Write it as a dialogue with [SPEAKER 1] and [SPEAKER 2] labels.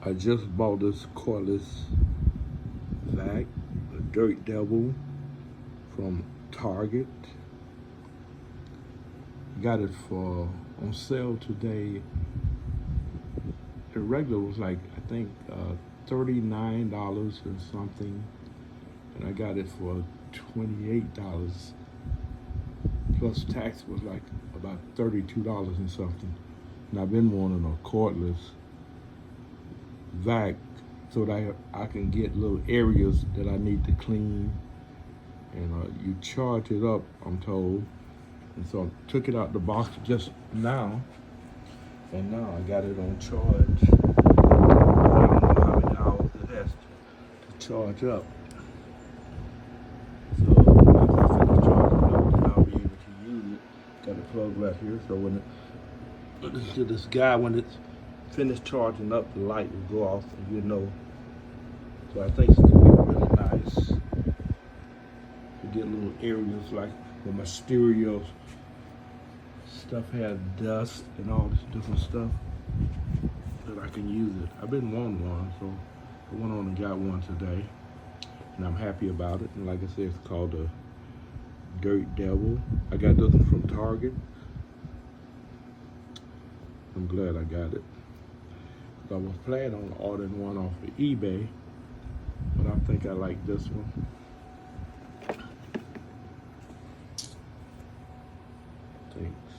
[SPEAKER 1] I just bought this cordless vac, a Dirt Devil from Target. Got it for on sale today. The regular was like I think $39 or something, and I got it for $28 plus tax was like about $32 and something. And I've been wanting a cordless vac so that I can get little areas that I need to clean. And you charge it up, I'm told. And so I took it out the box just now, and now I got it on charge. I don't know how many hours it has to charge up. So after I finish charging up, then I'll be able to use it. Got a plug right here, so when this guy, when it's finished charging up, the light will go off and you know. So I think it's gonna be really nice to get little areas like where my stereo stuff had dust and all this different stuff that I can use it. I've been wanting one, so I went on and got one today, and I'm happy about it. And like I said, it's called the Dirt Devil. I got this one from Target. I'm glad I got it. I was planning on ordering one off of eBay, but I think I like this one. Thanks.